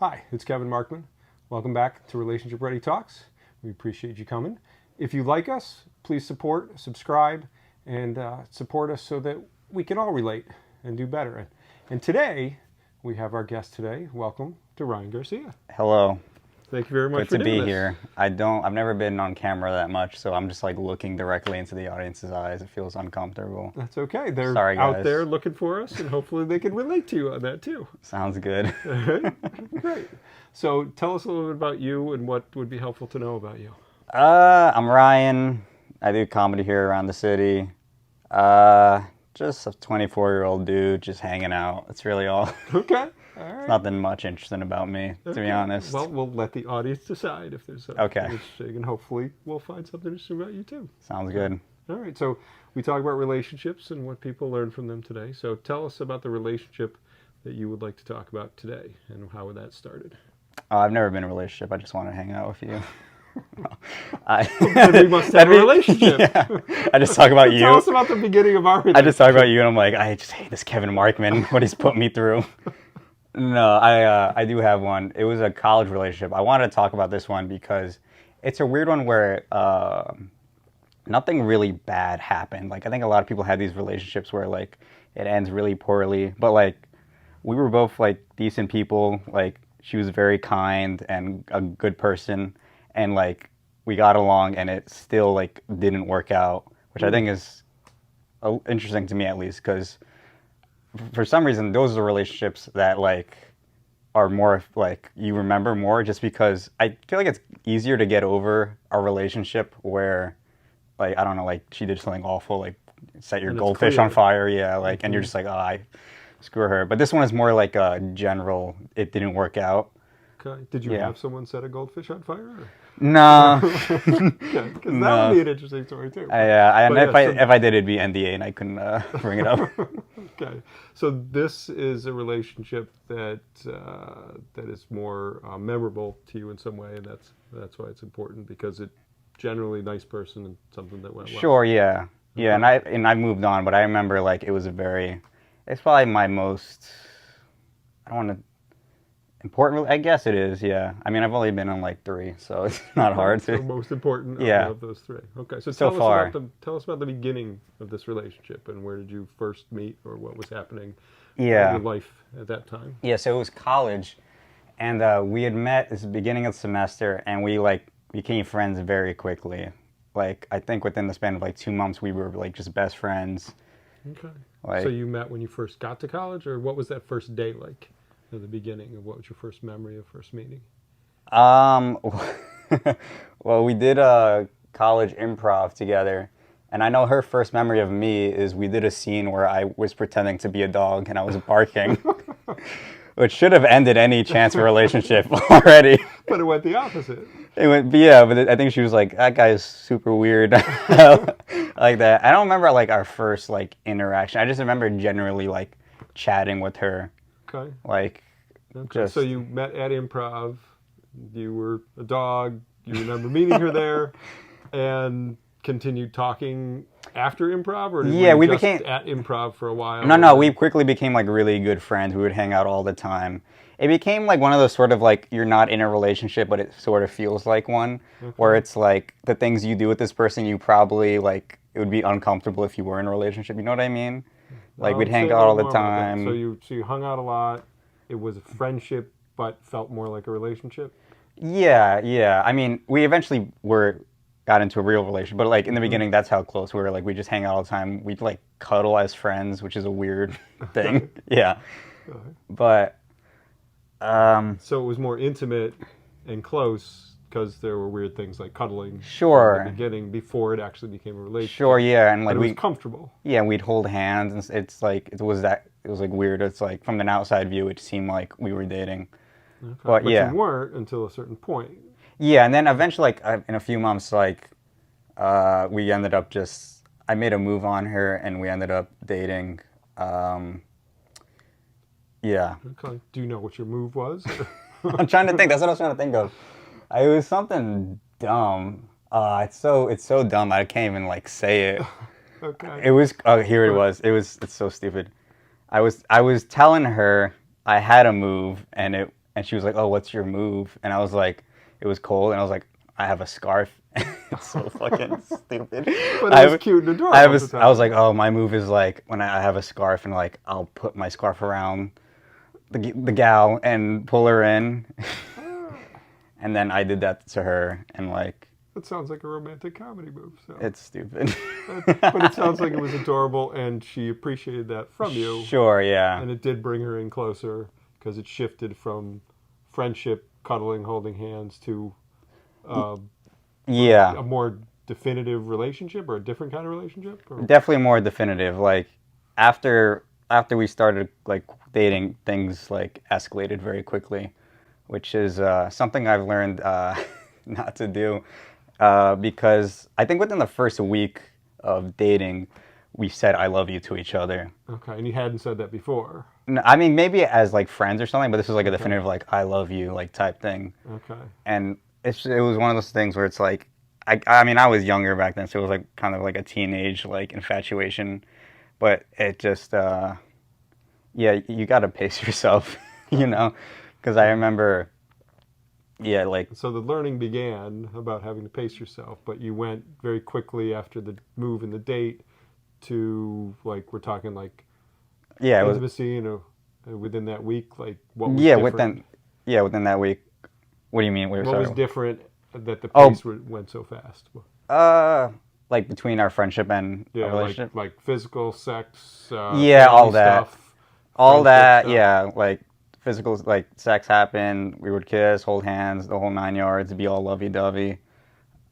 Hi, it's Kevin Markman. Welcome back to Relationship Ready Talks. We appreciate you coming. If you like us, please subscribe, and support us so that we can all relate and do better. And today, we have our guest today. Welcome to Ryan Garcia. Hello. Thank you very much for doing this. Good to be here. I've never been on camera that much, so I'm just like looking directly into the audience's eyes. It feels uncomfortable. That's okay. They're Sorry, guys. out there looking for us, and hopefully they can relate to you on that too. Sounds good. All right. Great. So tell us a little bit about you and what would be helpful to know about you. I'm Ryan. I do comedy here around the city. Just a 24-year-old dude just hanging out. That's really all. Okay. All right. There's nothing much interesting about me, to be honest. Well, we'll let the audience decide if there's something interesting, and hopefully we'll find something interesting about you too. Sounds good. All right. So we talk about relationships and what people learn from them today. So tell us about the relationship that you would like to talk about today and how that started. I've never been in a relationship. I just want to hang out with you. Then we must have a relationship. Yeah. I just talk about you. Tell us about the beginning of our relationship. I just talk about you, and I'm like, I just hate this Kevin Markman, what he's put me through. No, I do have one. It was a college relationship. I wanted to talk about this one because it's a weird one where nothing really bad happened. Like, I think a lot of people have these relationships where, like, it ends really poorly. But, like, we were both, like, decent people. Like, she was very kind and a good person. And, like, we got along, and it still, like, didn't work out, which I think is interesting to me, at least, because for some reason, those are the relationships that, like, are more, like, you remember more, just because I feel like it's easier to get over a relationship where, like, I don't know, like, she did something awful, like, set your goldfish on fire, yeah, like, and you're just like, oh, I screw her. But this one is more like a general, it didn't work out. Okay. Did you have someone set a goldfish on fire? Or? No. Because that would be an interesting story too. If I did, it'd be NDA, and I couldn't bring it up. Okay, so this is a relationship that is more memorable to you in some way, and that's why it's important, because it generally nice person and something that went well. Sure, yeah, yeah, and I moved on, but I remember, like, it's probably my most, I don't want to. Important, I guess it is, yeah. I mean, I've only been on like 3, so it's not hard to. So most important of those 3. Okay, so tell us about the beginning of this relationship, and where did you first meet, or what was happening in your life at that time? Yeah, so it was college, and we had met at the beginning of the semester, and we, like, became friends very quickly. Like, I think within the span of like 2 months, we were like just best friends. Okay. Like, so you met when you first got to college, or what was that first day like? At the beginning of what was your first memory of first meeting? Well, we did college improv together, and I know her first memory of me is we did a scene where I was pretending to be a dog and I was barking, which should have ended any chance of a relationship already. But it went the opposite. It went, yeah, but I think she was like, that guy's super weird, like that. I don't remember like our first like interaction. I just remember generally like chatting with her. Okay. Like, so you met at improv. You were a dog. You remember meeting her there, and continued talking after improv, or we became at improv for a while. No, we quickly became like really good friends. We would hang out all the time. It became like one of those sort of like you're not in a relationship, but it sort of feels like one, where it's like the things you do with this person, you probably like it would be uncomfortable if you were in a relationship. You know what I mean? Like, we'd hang out all the time. So you hung out a lot. It was a friendship, but felt more like a relationship? Yeah. I mean, we eventually got into a real relationship, but, like, in the beginning, that's how close we were. Like, we just hang out all the time. We'd, like, cuddle as friends, which is a weird thing. Yeah. But, so it was more intimate and close, because there were weird things like cuddling at the beginning before it actually became a relationship. Sure, yeah, and like it was comfortable. Yeah, and we'd hold hands, and it's like it was like weird. It's like from an outside view, it seemed like we were dating. Okay. But you weren't until a certain point. Yeah, and then eventually, like in a few months, like we ended up I made a move on her, and we ended up dating. Yeah. Okay. Do you know what your move was? I'm trying to think. That's what I was trying to think of. It was something dumb. It's so dumb. I can't even like say it. Okay. It was. Here it was. It's so stupid. I was telling her I had a move, and and she was like, "Oh, what's your move?" And I was like, "It was cold," and I was like, "I have a scarf." It's so fucking stupid. But it was cute and adorable at the I was time. like, "Oh, my move is like when I have a scarf and like I'll put my scarf around the gal and pull her in." And then I did that to her, and like, That sounds like a romantic comedy move. So, it's stupid. but it sounds like it was adorable, and she appreciated that from you, Sure, yeah. and it did bring her in closer because it shifted from friendship, cuddling, holding hands to uh, Yeah, a more definitive relationship or a different kind of relationship. Or... definitely more definitive. Like after we started like dating, things like escalated very quickly, which is something I've learned not to do because I think within the first week of dating, we said "I love you" to each other. Okay, and you hadn't said that before. I mean, maybe as like friends or something, but this was like a Okay. definitive like "I love you" like type thing. Okay. And it was one of those things where it's like I mean I was younger back then, so it was like kind of like a teenage like infatuation, but it just yeah, you got to pace yourself, you know, because I remember yeah like So the learning began about having to pace yourself, but you went very quickly after the move and the date to like we're talking like yeah it was intimacy and within that week, like what was yeah different? within that week. What do you mean? Wait, What was sorry. different that the Oh, pace went so fast? like between our friendship and a Yeah, relationship. like physical, sex, Yeah, family all that. stuff, All friendship that, stuff. yeah, like physical, like sex happened. We would kiss, hold hands, the whole 9 yards, be all lovey-dovey.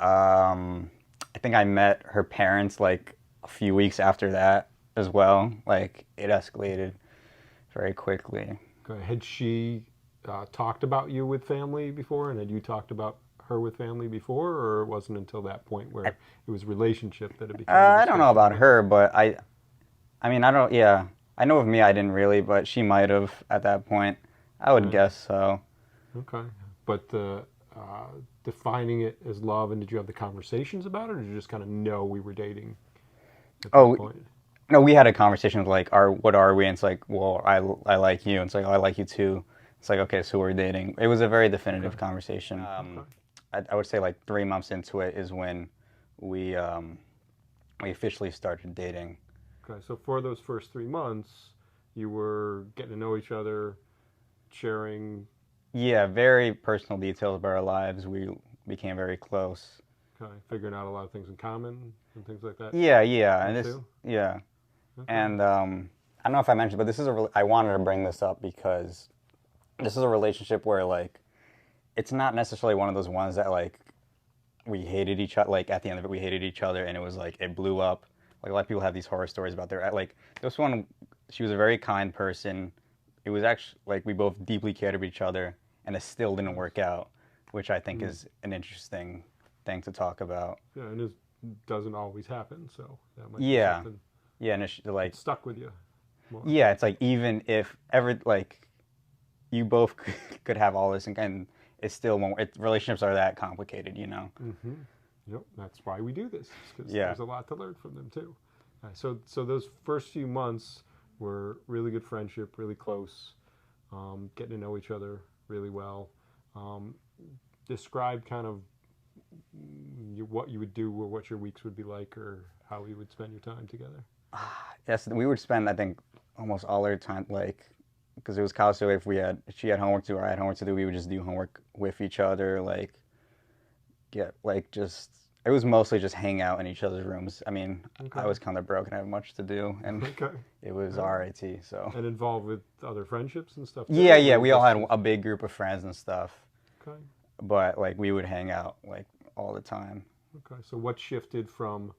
I think I met her parents like a few weeks after that as well. Like it escalated very quickly. Okay. Had she talked about you with family before, and had you talked about her with family before, or it wasn't until that point where it was relationship that it became a I don't know discussion about again? her, but I mean, I don't. Yeah, I know of me, I didn't really, but she might have at that point. I would Right. guess so. Okay. But defining it as love, and did you have the conversations about it, or did you just kind of know we were dating at that Oh, point? no, we had a conversation of like, what are we? And it's like, well, I like you. And it's like, oh, I like you too. It's like, okay, so we're dating. It was a very definitive Okay. conversation. Okay. I would say like 3 months into it is when we we officially started dating. Okay. So for those first 3 months, you were getting to know each other, sharing. Yeah, very personal details about our lives. We became very close. Okay, figuring out a lot of things in common and things like that. Yeah, and That this, too. yeah, Okay. and I don't know if I mentioned, but this is I wanted to bring this up because this is a relationship where like it's not necessarily one of those ones that like we hated each other. Like at the end of it, we hated each other, and it was like it blew up. Like a lot of people have these horror stories about their like this one. She was a very kind person. It was actually like we both deeply cared of each other, and it still didn't work out, which I think is an interesting thing to talk about. Yeah, and it doesn't always happen, so that might be Yeah, something yeah, and it's that like stuck with you more. yeah, it's like even if ever like you both could have all this and it's still won't. Relationships are that complicated, you know. Mm-hmm. Yep, that's why we do this, because Yeah. there's a lot to learn from them too. So those first few months were really good friendship, really close, getting to know each other really well. Um, Describe kind of what you would do, or what your weeks would be like, or how you would spend your time together. Yes, we would spend I think almost all our time like because it was college. So if she had homework to do or I had homework to do, we would just do homework with each other. Like get like just it was mostly just hang out in each other's rooms. I mean, Okay. I was kind of broke and I had much to do, and Okay. it was Yeah. RIT. So And involved with other friendships and stuff too? yeah, Or we all just- had a big group of friends and stuff, Okay. but like we would hang out like all the time. Okay. So what shifted from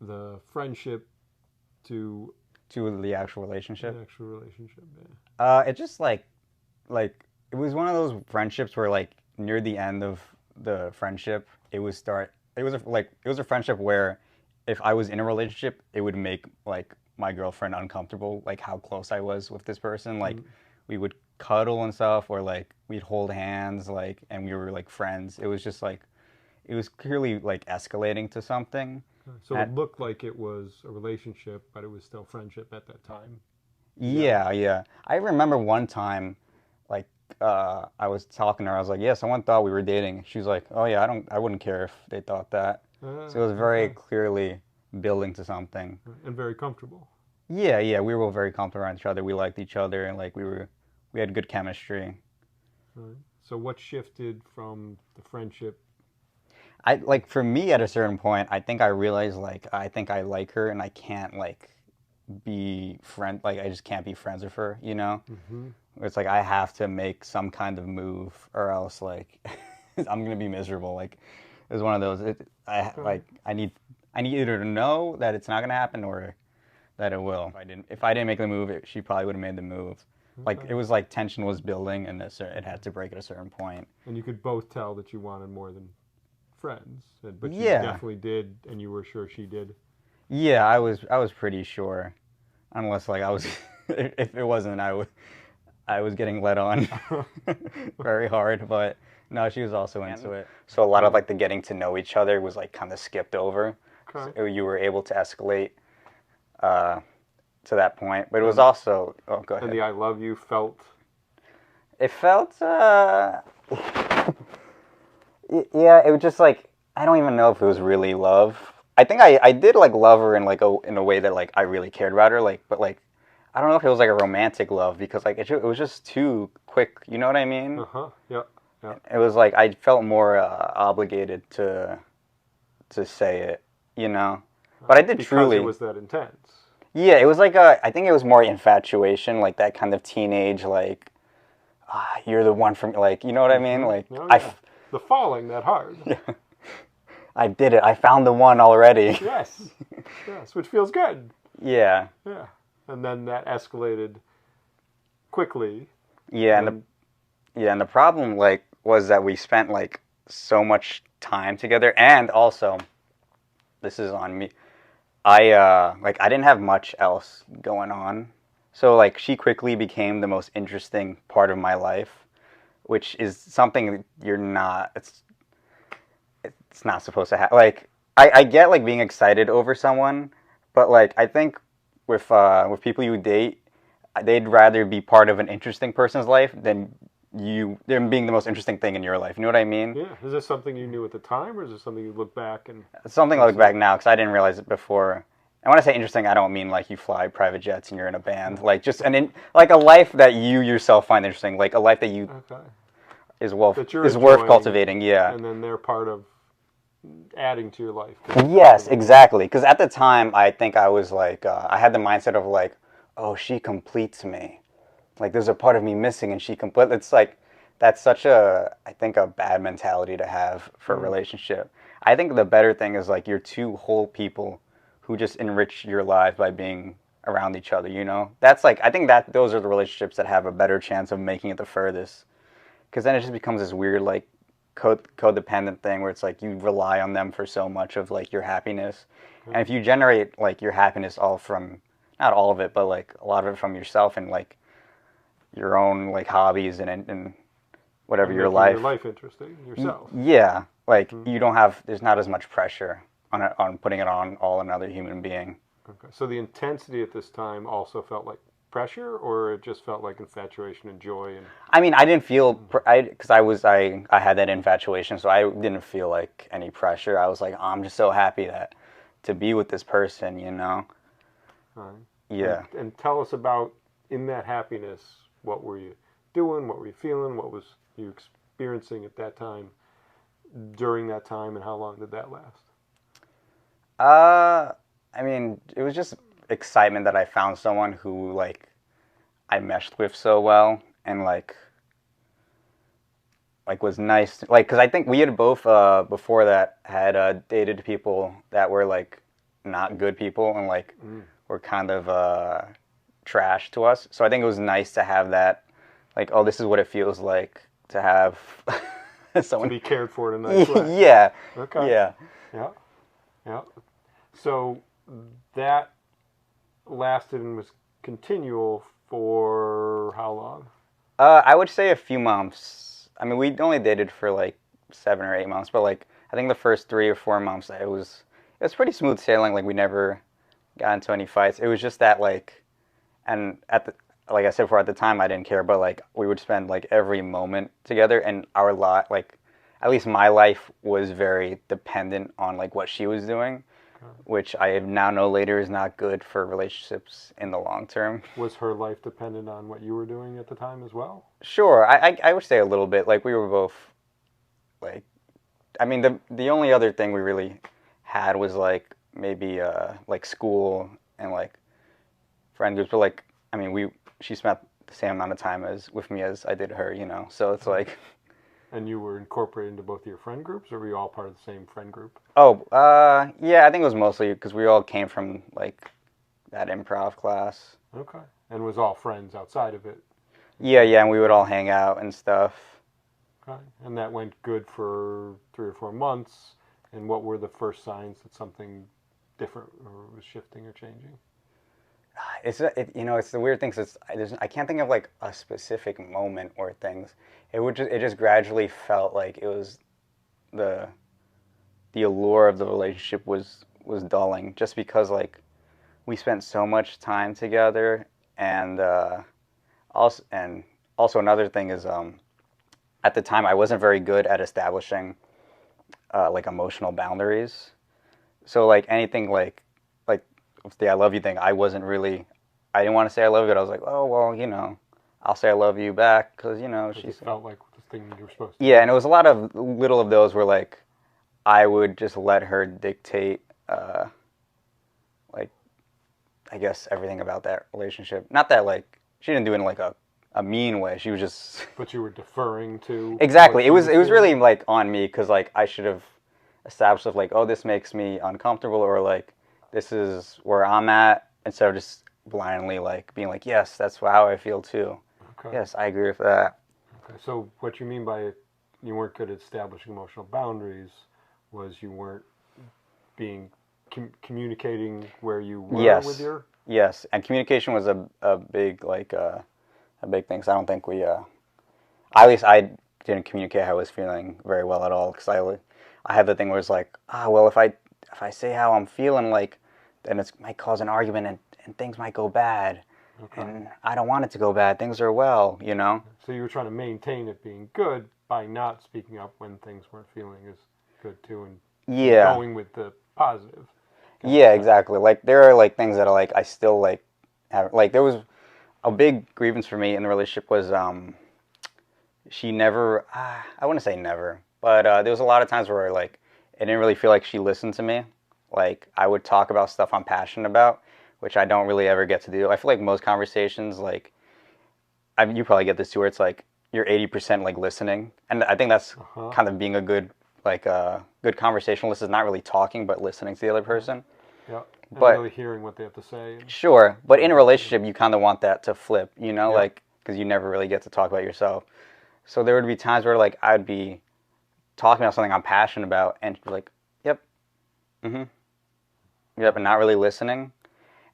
the friendship to To the actual relationship. an actual relationship? Yeah. It just like it was one of those friendships where like near the end of the friendship, it was start. It was a friendship where if I was in a relationship, it would make like my girlfriend uncomfortable, like how close I was with this person. Like we would cuddle and stuff, or like we'd hold hands, like and we were like friends. It was just like it was clearly like escalating to something. So At- it looked like it was a relationship, but it was still friendship at that time. Yeah. I remember one time, like I was talking to her. I was like, yeah, someone thought we were dating. She was like, oh yeah, I wouldn't care if they thought that. So it was very Okay. clearly building to something. And very comfortable. Yeah, yeah, we were very comfortable around each other. We liked each other, and like we had good chemistry. Right. So what shifted from the friendship? I like for me at a certain point, I think I realized like I think I like her, and I can't like be friend like I just can't be friends with her. You know, Mm-hmm. it's like I have to make some kind of move, or else like I'm gonna be miserable. Like it's one of those. I need either to know that it's not gonna happen or that it will. If I didn't make the move, she probably would have made the move. Like Okay. it was like tension was building, and it had to break at a certain point. And you could both tell that you wanted more than friends, but you Yeah, definitely did, and you were sure she did. yeah, I was pretty sure, unless like I was, if it wasn't, I was getting led on very hard. But no, she was also into it. So a lot of like the getting to know each other was like kind of skipped over. Okay. So you were able to escalate uh, to that point, but it was also go ahead. And the I love you felt. It felt yeah, it was just like I don't even know if it was really love. I think I did like love her in like in a way that like I really cared about her, like, but like I don't know if it was like a romantic love because like it was just too quick. You know what I mean? Uh-huh. Yeah. Yeah. It was like I felt more obligated to say it, you know. But I did Because truly. it was that intense. Yeah, it was like I think it was more infatuation, like that kind of teenage like you're the one for me, like you know what I mean? Like Oh, yeah. The falling that hard. I did it. I found the one already. Yes. Yes, which feels good. Yeah. Yeah. And then that escalated quickly. Yeah, and the problem like was that we spent like so much time together, and also this is on me. I didn't have much else going on. So like she quickly became the most interesting part of my life, which is something you're not it's not supposed to happen. Like I get like being excited over someone, but like I think with people you date, they'd rather be part of an interesting person's life than them being the most interesting thing in your life. You know what I mean? Yeah. Is this something you knew at the time, or is this something you look back and? It's something I look back now because I didn't realize it before. And when I say interesting, I don't mean like you fly private jets and you're in a band. Like just like a life that you yourself find interesting, like a life that you Okay. is That you're worth enjoying, cultivating. Yeah. And then they're part of adding to your life. Yes, exactly. Because at the time, I think I was like, I had the mindset of like, oh, she completes me. Like there's a part of me missing, and she complete. It's like that's such I think a bad mentality to have for a relationship. I think the better thing is like you're two whole people who just enrich your life by being around each other. You know, that's like I think that those are the relationships that have a better chance of making it the furthest. Because then it just becomes this weird like codependent thing where it's like you rely on them for so much of like your happiness, and if you generate like your happiness all from not all of it, but like a lot of it from yourself and like your own like hobbies and whatever And your making life. your life interesting yourself. Yeah, like you don't have. There's not as much pressure on putting it on all another human being. Okay. So the intensity at this time also felt like pressure, or it just felt like infatuation and joy and. I mean, I didn't feel because I had that infatuation, so I didn't feel like any pressure. I was like, oh, I'm just so happy to be with this person, you know. Right. Yeah. And tell us about in that happiness. What were you doing? What were you feeling? What was you experiencing at that time? During that time, and how long did that last? I mean, it was just excitement that I found someone who like I meshed with so well and like was nice. Like, because I think we had both before that had dated people that were like not good people and like were kind of trash to us. So I think it was nice to have that. Like, oh, this is what it feels like to have someone To be cared for in a nice way. Yeah. Okay. Yeah. Yeah. Yeah. So that lasted and was continual for how long? I would say a few months. I mean, we only dated for like 7 or 8 months, but like I think the first 3 or 4 months it was pretty smooth sailing. Like we never got into any fights. It was just that like, and like I said before, at the time I didn't care, but like we would spend like every moment together, and our lot, like at least my life was very dependent on like what she was doing, which I now know later is not good for relationships in the long term. Was her life dependent on what you were doing at the time as well? Sure, I would say a little bit. Like we were both like, I mean the only other thing we really had was like maybe like school and like friend groups, but like I mean she spent the same amount of time as with me as I did her, you know. So it's like, And you were incorporated into both of your friend groups, or were you all part of the same friend group? oh, yeah, I think it was mostly because we all came from like that improv class. Okay. And was all friends outside of it? Yeah, yeah, and we would all hang out and stuff. Okay. And that went good for 3 or 4 months. And what were the first signs that something different or was shifting or changing? You know, it's the weird thing. 'Cause I can't think of like a specific moment or things. It just gradually felt like it was the the allure of the relationship was dulling, just because like we spent so much time together, and also another thing is at the time I wasn't very good at establishing like emotional boundaries. So like anything like the I love you thing, I didn't want to say I love you, but I was like, oh well, you know, I'll say I love you back because you know Because it felt like the thing you were supposed to yeah, and it was a lot of little of those where like I would just let her dictate like I guess everything about that relationship. Not that like she didn't do it in like a mean way. She was just But you were deferring to exactly. what It she was feeling? really like on me because like I should have established if like, oh, this makes me uncomfortable, or like this is where I'm at, instead of just blindly like being like, yes, that's how I feel too. Okay. Yes, I agree with that. Okay. So what you mean by you weren't good at establishing emotional boundaries was you weren't being communicating where you were with Yes, your. yes, and communication was a big like a big thing. So I don't think we at least I didn't communicate how I was feeling very well at all, because I had the thing where it's like, well, if I say how I'm feeling, like then it might cause an argument, and things might go bad, Okay. and I don't want it to go bad. Things are well, you know. So you were trying to maintain it being good by not speaking up when things weren't feeling as good too, and Yeah, going with the positive. yeah, exactly. Like there are like things that are like I still like have, like there was a big grievance for me in the relationship was she never I wouldn't say never, but there was a lot of times where like I didn't really feel like she listened to me. Like I would talk about stuff I'm passionate about, which I don't really ever get to do. I feel like most conversations, like I mean, you probably get this too, where it's like you're 80% like listening, and I think that's Uh-huh. kind of being a good like good conversationalist is not really talking but listening to the other person. Yeah. And But really hearing what they have to say. sure, but in a relationship, you kind of want that to flip, you know, Yeah. like because you never really get to talk about yourself. So there would be times where like I'd be talking about something I'm passionate about, and she'd be like, "Yep, mm-hmm, yep," and not really listening.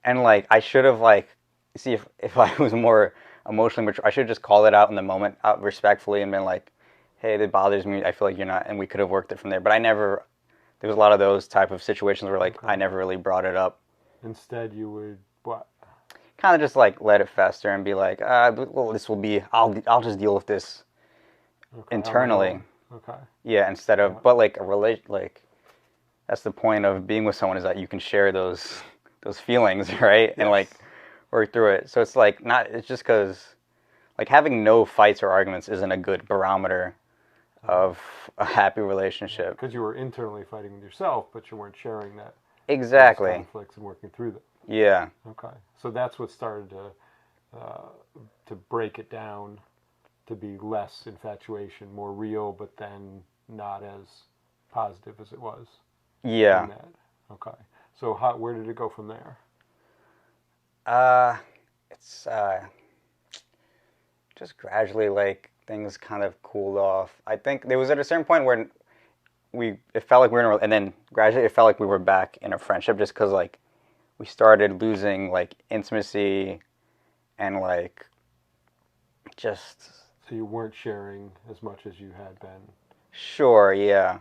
And like I should have like see if I was more emotionally mature, I should have just called it out in the moment, out respectfully, and been like, "Hey, that bothers me. I feel like you're not," and we could have worked it from there. But I never. There was a lot of those type of situations where like Okay. I never really brought it up. Instead, you would what? Kind of just like let it fester and be like, well, this will be. I'll just deal with this Okay. On my internally. own. Okay. Yeah, instead Yeah. of, but like a relate, like that's the point of being with someone, is that you can share those feelings, right? And like Yes. work through it. So it's like not. It's just because like having no fights or arguments isn't a good barometer of a happy relationship. Because you were internally fighting with yourself, but you weren't sharing those Exactly. conflicts and working through them. Yeah. Okay. So that's what started to break it down to be less infatuation, more real, but then not as positive as it was in Yeah. that. Okay. So where did it go from there? Uh, it's just gradually like things kind of cooled off. I think there was at a certain point where it felt like we were in and then gradually it felt like we were back in a friendship, just because like we started losing like intimacy and like just So you weren't sharing as much as you had been. sure, yeah.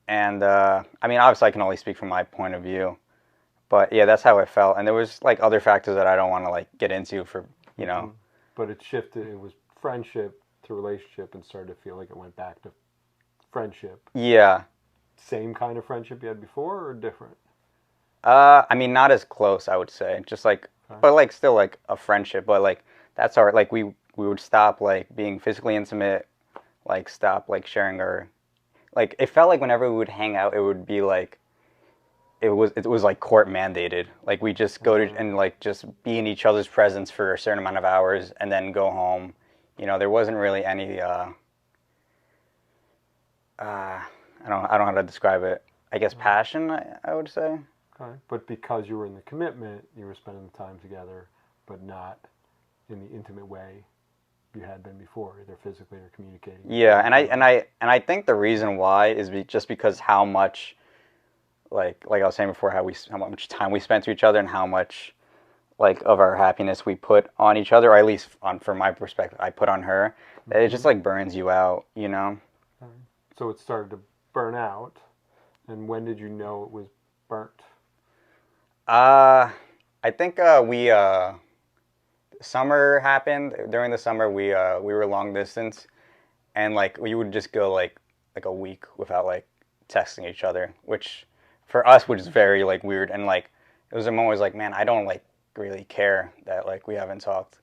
And I mean, obviously I can only speak from my point of view, but yeah, that's how it felt. And there was like other factors that I don't want to like get into for you know. But it shifted. It was friendship to relationship, and started to feel like it went back to friendship. Yeah. Same kind of friendship you had before, or different? I mean, not as close, I would say. Just like, Okay. but like still like a friendship. But like that's our like we would stop like being physically intimate, like stop like sharing our like it felt like whenever we would hang out, it would be like it was like court mandated. Like we just go to and like just be in each other's presence for a certain amount of hours and then go home. You know, there wasn't really any I don't know how to describe it. I guess passion, I would say. Okay. But because you were in the commitment, you were spending the time together, but not in the intimate way you had been before, either physically or communicating. Yeah, and I think the reason why is just because how much like I was saying before, how much time we spent to each other and how much like of our happiness we put on each other, or at least on from my perspective, I put on her. That it just like burns you out, you know. Okay. So it started to burn out, and when did you know it was burnt? I think we summer happened. During the summer, we were long distance, and like we would just go like a week without like texting each other, which for us was very like weird. And like it was a moment where I was like, man, I don't like really care that like we haven't talked.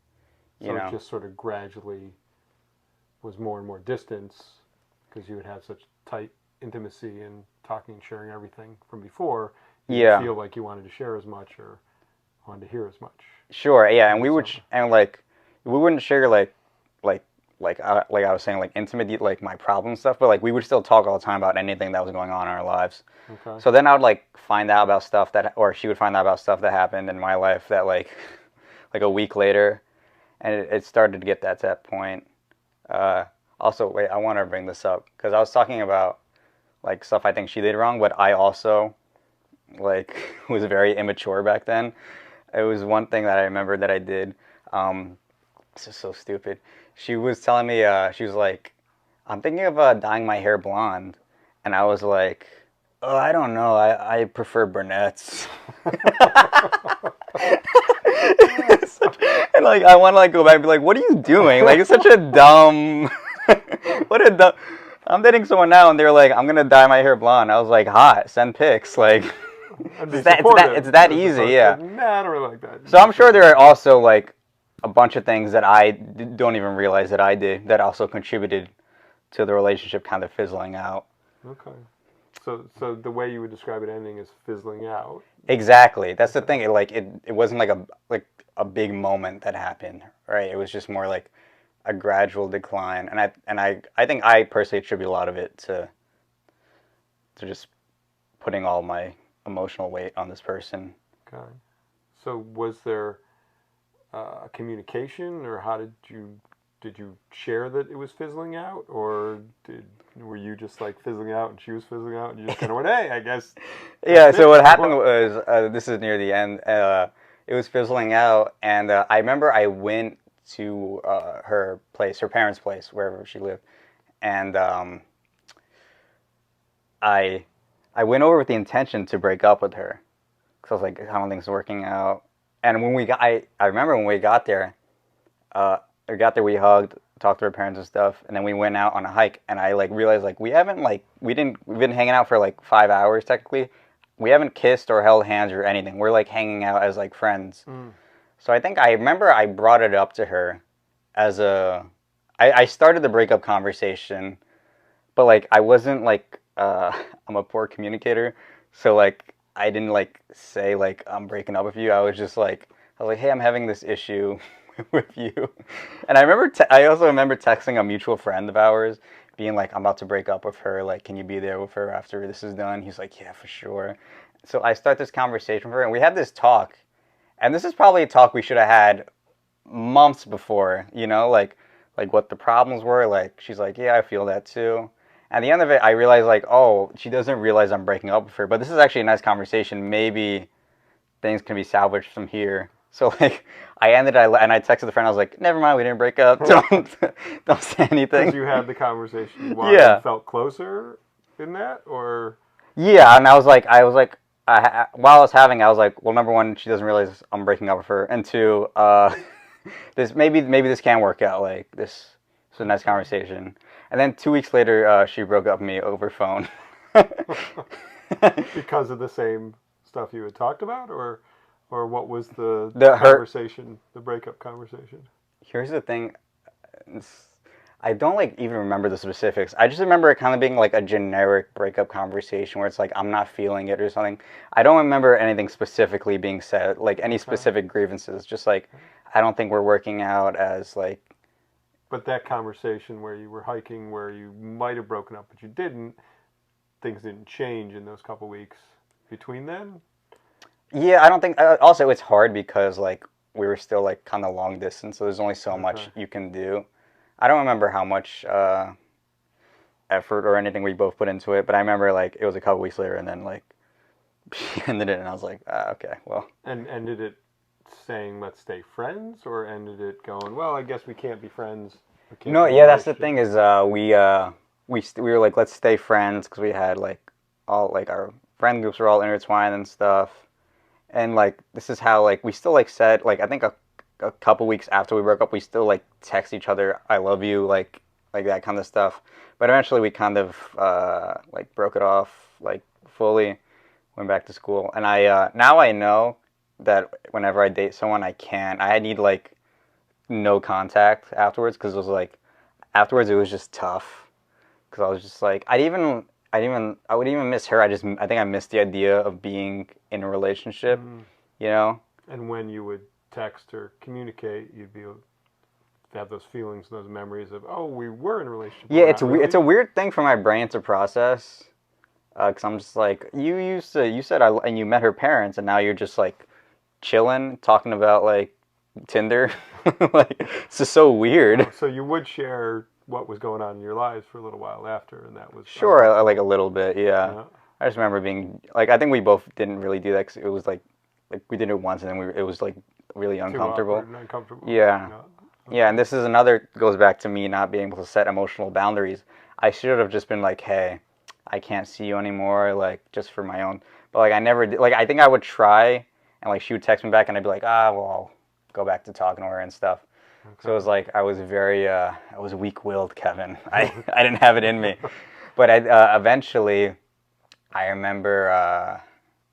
You So know? it just sort of gradually was more and more distance because you would have such tight intimacy and talking and sharing everything from before. You Yeah. didn't feel like you wanted to share as much or wanted to hear as much. Sure, yeah, and we would and like we wouldn't share like I was saying like intimate like my problem stuff, but like we would still talk all the time about anything that was going on in our lives. Okay. So then I would like find out about stuff that, or she would find out about stuff that happened in my life that like like a week later, and it started to get to that point. Also, wait, I want to bring this up because I was talking about like stuff I think she did wrong, but I also like was very immature back then. It was one thing that I remember that I did. This is so stupid. She was telling me, she was like, I'm thinking of dyeing my hair blonde. And I was like, oh, I don't know. I prefer brunettes. And like, I want to like go back and be like, what are you doing? Like, it's such a dumb, what a dumb, I'm dating someone now and they're like, I'm going to dye my hair blonde. I was like, hot, send pics. Like, it's that easy, yeah. Nah, I don't really like that. So I'm sure there are also like a bunch of things that I don't even realize that I did that also contributed to the relationship kind of fizzling out. Okay. So the way you would describe it ending is fizzling out. Exactly. That's the thing. It wasn't like a big moment that happened, right? It was just more like a gradual decline, and I think I personally attribute a lot of it to just putting all my emotional weight on this person. Okay. So was there communication, or how did you share that it was fizzling out, or were you just like fizzling out and she was fizzling out and you just kind of went, hey, I guess. Yeah. So what happened was this is near the end. It was fizzling out, and I remember I went to her place, her parents' place, wherever she lived, and I went over with the intention to break up with her because I was like, I don't think it's working out. And when we got, I remember when we got there, we hugged, talked to her parents and stuff, and then we went out on a hike. And I like realized like we've been hanging out for like 5 hours technically. We haven't kissed or held hands or anything. We're like hanging out as like friends. So I remember I brought it up to her as I started the breakup conversation, but like I wasn't like I'm a poor communicator, so like I didn't like say like I'm breaking up with you. I was like, hey, I'm having this issue with you. And I also remember texting a mutual friend of ours, being like, I'm about to break up with her. Like, can you be there with her after this is done? He's like, yeah, for sure. So I start this conversation with her, and we had this talk. And this is probably a talk we should have had months before, you know, like what the problems were. Like, she's like, yeah, I feel that too. At the end of it, I realized like, oh, she doesn't realize I'm breaking up with her. But this is actually a nice conversation. Maybe things can be salvaged from here. So like, I texted the friend. I was like, never mind, we didn't break up. Don't say anything. Because you had the conversation. Why Yeah. you felt closer in that, or yeah, and I was like, while I was having, I was like, well, number one, she doesn't realize I'm breaking up with her, and two, this maybe this can work out. Like this is a nice conversation. And then 2 weeks later, she broke up with me over phone. Because of the same stuff you had talked about, or what was the The her conversation, the breakup conversation? Here's the thing. I don't like even remember the specifics. I just remember it kind of being like a generic breakup conversation where it's like I'm not feeling it or something. I don't remember anything specifically being said, like any specific grievances. Just like I don't think we're working out as like. But that conversation where you were hiking, where you might have broken up, but you didn't, things didn't change in those couple weeks between then? Yeah, I don't think. Also, it's hard because like we were still like kind of long distance, so there's only so much Okay. you can do. I don't remember how much effort or anything we both put into it, but I remember like it was a couple weeks later, and then like she ended it, and I was like, okay, well. And ended it saying, let's stay friends, or ended it going, well, I guess we can't be friends? We can't No, be in a yeah, that's the relationship? thing is we were like let's stay friends because we had like all like our friend groups were all intertwined and stuff, and like this is how like we still like said like I think a couple weeks after we broke up we still like text each other I love you like that kind of stuff, but eventually we kind of like broke it off like fully, went back to school, and I now I know that whenever I date someone I need like no contact afterwards because it was like afterwards it was just tough because I was just like I would even miss her. I think I missed the idea of being in a relationship, Mm. you know. And when you would text or communicate, you'd be able to have those feelings, those memories of, oh, we were in a relationship, but Yeah, we're not it's a really. weird thing for my brain to process because I'm just like you said and you met her parents and now you're just like chilling talking about like Tinder. Like it's just so weird. Oh, so you would share what was going on in your lives for a little while after, and that was Sure, like a uncomfortable. little bit, yeah. Yeah. I just remember being like, I think we both didn't really do that 'cause it was like we did it once and then it was like really Too uncomfortable. awkward and uncomfortable. Yeah, Yeah. yeah, Okay. and this is another goes back to me not being able to set emotional boundaries. I should have just been like, hey, I can't see you anymore, like just for my own. But like I never did. Like I think I would try, and like she would text me back, and I'd be like, well, I'll go back to talking to her and stuff. So it Okay. was like I was weak-willed, Kevin. I didn't have it in me. But eventually, I remember,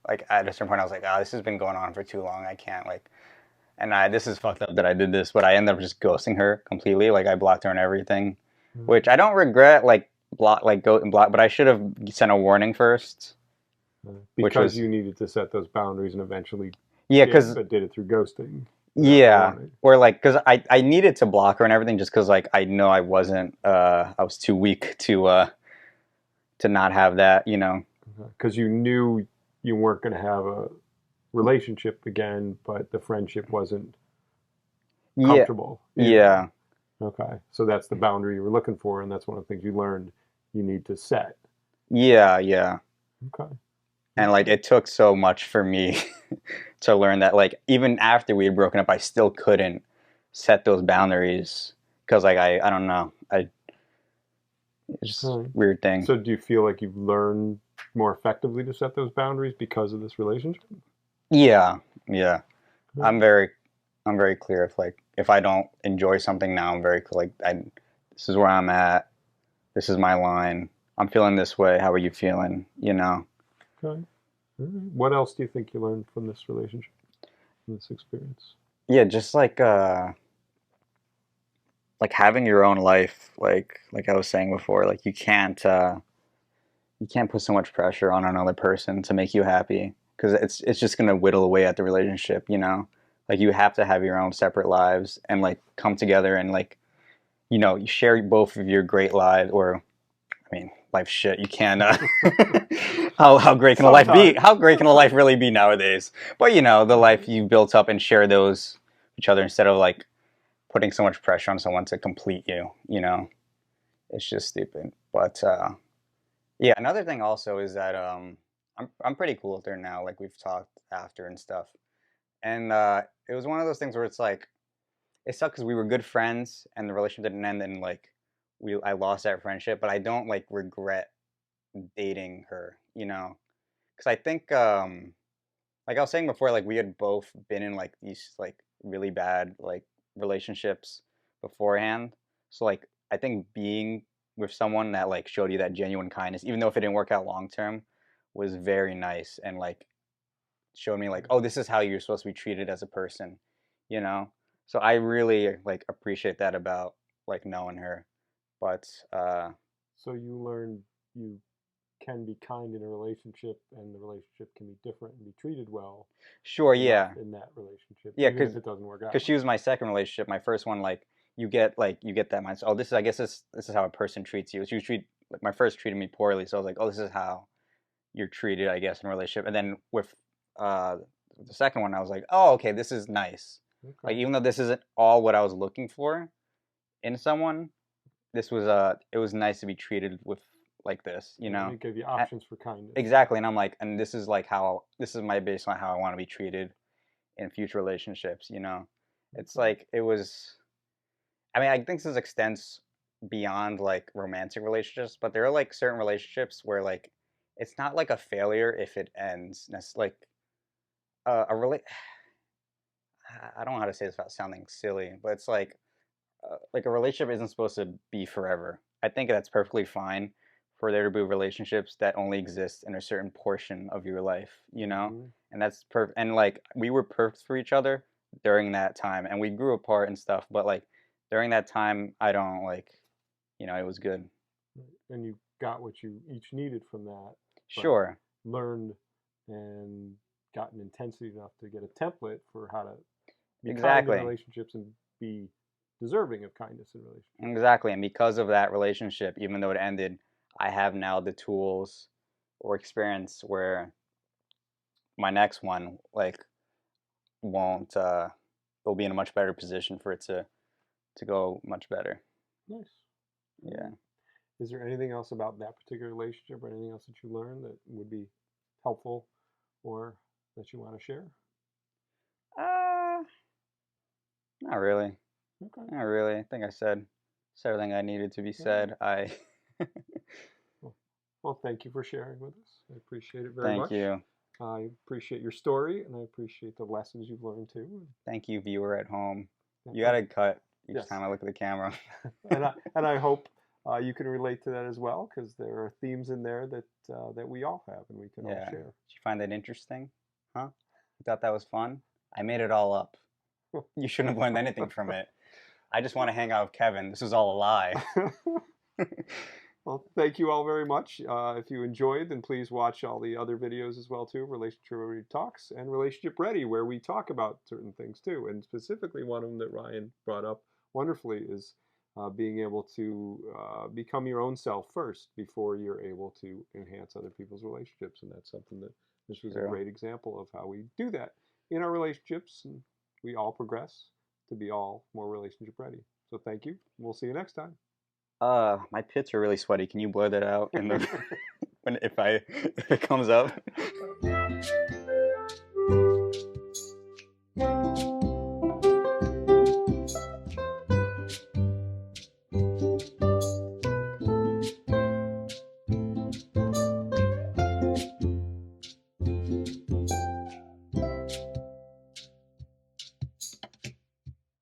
like at a certain point, I was like, "Oh, this has been going on for too long. I can't like." And this is fucked up that I did this, but I ended up just ghosting her completely. Like I blocked her and everything, which I don't regret. Like block, like go and block, but I should have sent a warning first, which Because was you needed to set those boundaries and eventually yeah, did, because but did it through ghosting without a yeah, warning. or like because I needed to block her and everything just because like I know I wasn't I was too weak to not have that, you know. Because you knew you weren't going to have a relationship again, but the friendship wasn't Yeah, comfortable either. yeah, Okay. So that's the boundary you were looking for, and that's one of the things you learned you need to set. yeah, yeah. Okay. And like Okay. it took so much for me to learn that like even after we had broken up, I still couldn't set those boundaries because like I don't know, I it's just Okay. weird thing. So do you feel like you've learned more effectively to set those boundaries because of this relationship? Yeah, yeah. Okay. I'm very I'm very clear if like if I don't enjoy something now, I'm very clear, like I this is where I'm at. This is my line. I'm feeling this way. How are you feeling? You know. Okay. All right. What else do you think you learned from this relationship, from this experience? Yeah, just like having your own life, like I was saying before, like you can't put so much pressure on another person to make you happy because it's just gonna whittle away at the relationship, you know. Like you have to have your own separate lives and like come together and like you know you share both of your great lives or I mean life shit you can't how great can a life be? Sometimes. How great can a life really be nowadays? But you know the life you built up and share those each other instead of like putting so much pressure on someone to complete you. You know, it's just stupid. But yeah, another thing also is that I'm pretty cool with her now. Like we've talked after and stuff, and it was one of those things where it's like it sucked because we were good friends and the relationship didn't end and like we I lost that friendship, but I don't like regret dating her. You know, because I think like I was saying before, like we had both been in like these like really bad like relationships beforehand. So like I think being with someone that like showed you that genuine kindness, even though if it didn't work out long term, was very nice and like showed me like, oh, this is how you're supposed to be treated as a person, you know? So I really like appreciate that about like knowing her. But So you learned you can be kind in a relationship, and the relationship can be different and be treated well sure, enough yeah. in that relationship, Yeah, even if it doesn't work out. cause she was my second relationship. My first one, you get that mindset. Oh, this is I guess this is how a person treats you. She was treat like my first treated me poorly, so I was like, oh, this is how you're treated, I guess, in a relationship. And then with uh, the second one, I was like, oh, okay, this is nice. Like Okay. even though this isn't all what I was looking for in someone, this was it was nice to be treated with like this, you And know. it gave you A- options for kindness. Exactly, and I'm like, and this is like how this is my baseline how I want to be treated in future relationships, you know. It's Okay. like it was. I mean, I think this extends beyond like romantic relationships, but there are like certain relationships where like it's not like a failure if it ends. Like a rela- I don't know how to say this without sounding silly, but it's like a relationship isn't supposed to be forever. I think that's perfectly fine for there to be relationships that only exist in a certain portion of your life, you know? Hmm. And that's perfect. And like we were perfect for each other during that time and we grew apart and stuff, but like during that time, I don't like, it was good. And you got what you each needed from that, but Sure. learned and gotten intensity enough to get a template for how to be kind in Exactly. relationships and be deserving of kindness in relationships. Exactly. And because of that relationship, even though it ended, I have now the tools or experience where my next one like won't they'll be in a much better position for it to go much better. Nice. Yeah. Is there anything else about that particular relationship or anything else that you learned that would be helpful or that you want to share? Uh, not really. Okay. Not really. I think I said everything I needed to be All right. said. I Well, well, thank you for sharing with us. I appreciate it very thank much. you. I appreciate your story and I appreciate the lessons you've learned too. Thank you, viewer at home. You And, gotta cut each yes, time I look at the camera. and I hope you can relate to that as well because there are themes in there that we all have and we can all Yeah. Did share. you find that interesting? Huh? You thought that was fun? I made it all up. You shouldn't have learned anything from it. I just want to hang out with Kevin. This was all a lie. Well, thank you all very much. If you enjoyed, then please watch all the other videos as well too. Relationship Ready Talks and Relationship Ready, where we talk about certain things too. And specifically, one of them that Ryan brought up wonderfully is being able to become your own self first before you're able to enhance other people's relationships. And that's something that this was a True. great example of how we do that in our relationships. And we all progress to be all more relationship ready. So thank you. We'll see you next time. My pits are really sweaty. Can you blur that out in the when if it comes up?